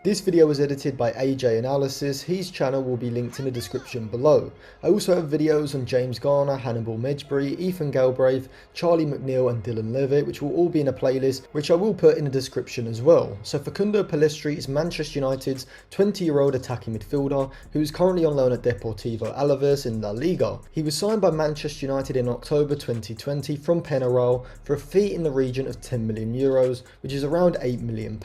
This video was edited by AJ Analysis. His channel will be linked in the description below. I also have videos on James Garner, Hannibal Mejbri, Ethan Galbraith, Charlie McNeil and Dylan Levitt, which will all be in a playlist, which I will put in the description as well. So Facundo Pellistri is Manchester United's 20-year-old attacking midfielder who is currently on loan at Deportivo Alaves in La Liga. He was signed by Manchester United in October 2020 from Penarol for a fee in the region of €10 million, which is around £8 million.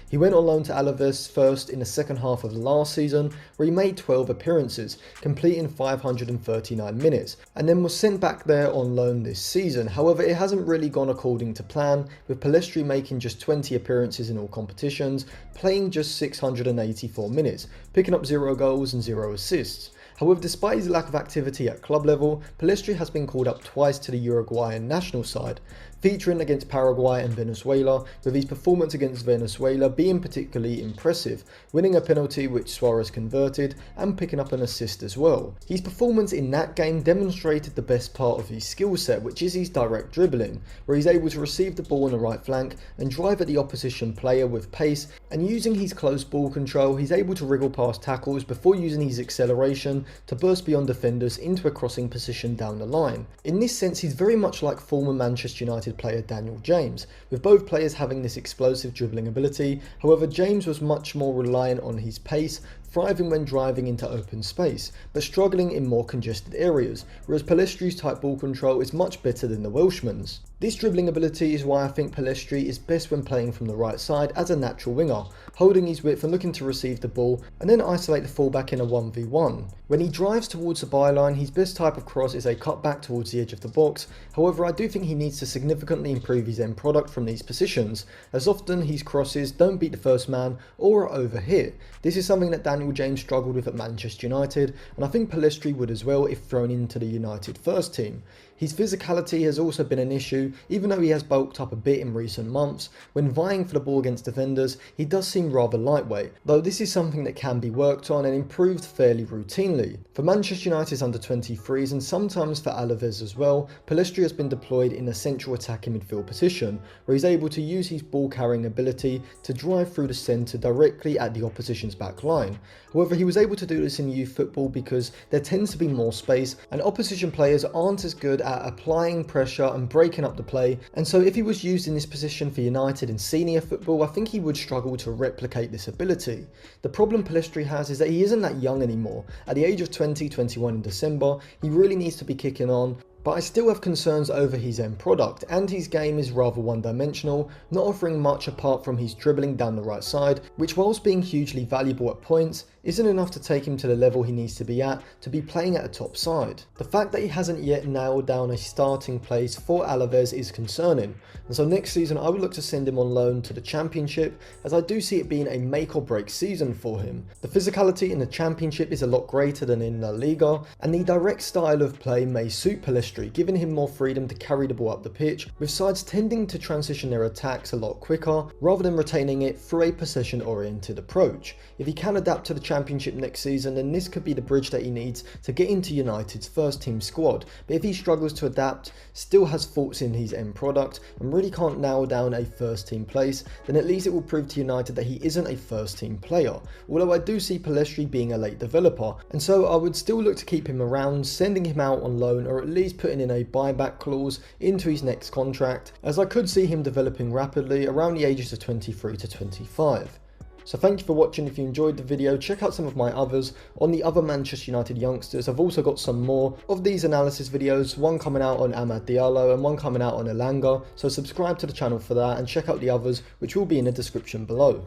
He went on loan to Alaves first in the second half of the last season, where he made 12 appearances, completing 539 minutes, and then was sent back there on loan this season. However, it hasn't really gone according to plan, with Pellistri making just 20 appearances in all competitions, playing just 684 minutes, picking up 0 goals and 0 assists. However, despite his lack of activity at club level, Pellistri has been called up twice to the Uruguayan national side, featuring against Paraguay and Venezuela, with his performance against Venezuela being particularly impressive, winning a penalty which Suarez converted and picking up an assist as well. His performance in that game demonstrated the best part of his skill set, which is his direct dribbling, where he's able to receive the ball on the right flank and drive at the opposition player with pace, and using his close ball control, he's able to wriggle past tackles before using his acceleration to burst beyond defenders into a crossing position down the line. In this sense, he's very much like former Manchester United player Daniel James, with both players having this explosive dribbling ability. However, James was much more reliant on his pace, thriving when driving into open space, but struggling in more congested areas, whereas Pellistri's tight ball control is much better than the Welshman's. This dribbling ability is why I think Pellistri is best when playing from the right side as a natural winger, holding his width and looking to receive the ball and then isolate the fullback in a 1v1. When he drives towards the byline, his best type of cross is a cut back towards the edge of the box. However, I do think he needs to significantly improve his end product from these positions, as often his crosses don't beat the first man or are overhit. This is something that Daniel James struggled with at Manchester United, and I think Pellistri would as well if thrown into the United first team. His physicality has also been an issue, even though he has bulked up a bit in recent months. When vying for the ball against defenders, he does seem rather lightweight, though this is something that can be worked on and improved fairly routinely. For Manchester United's under-23s and sometimes for Alaves as well, Pellistri has been deployed in a central attacking midfield position, where he's able to use his ball-carrying ability to drive through the centre directly at the opposition's back line. However, he was able to do this in youth football because there tends to be more space and opposition players aren't as good at applying pressure and breaking up the play, and so if he was used in this position for United in senior football, I think he would struggle to replicate this ability. The problem Pellistri has is that he isn't that young anymore. At the age of 21 in December, he really needs to be kicking on, but I still have concerns over his end product, and his game is rather one-dimensional, not offering much apart from his dribbling down the right side, which whilst being hugely valuable at points, isn't enough to take him to the level he needs to be playing at a top side. The fact that he hasn't yet nailed down a starting place for Alaves is concerning, and so next season I would look to send him on loan to the Championship, as I do see it being a make or break season for him. The physicality in the Championship is a lot greater than in La Liga, and the direct style of play may suit Pellistri, giving him more freedom to carry the ball up the pitch, with sides tending to transition their attacks a lot quicker rather than retaining it through a possession-oriented approach. If he can adapt to the Championship next season, then this could be the bridge that he needs to get into United's first team squad. But if he struggles to adapt, still has faults in his end product, and really can't nail down a first team place, then at least it will prove to United that he isn't a first team player. Although I do see Pellistri being a late developer, and so I would still look to keep him around, sending him out on loan or at least putting in a buyback clause into his next contract, as I could see him developing rapidly around the ages of 23 to 25. So thank you for watching. If you enjoyed the video, check out some of my others on the other Manchester United youngsters. I've also got some more of these analysis videos, one coming out on Amad Diallo and one coming out on Elanga, so subscribe to the channel for that and check out the others, which will be in the description below.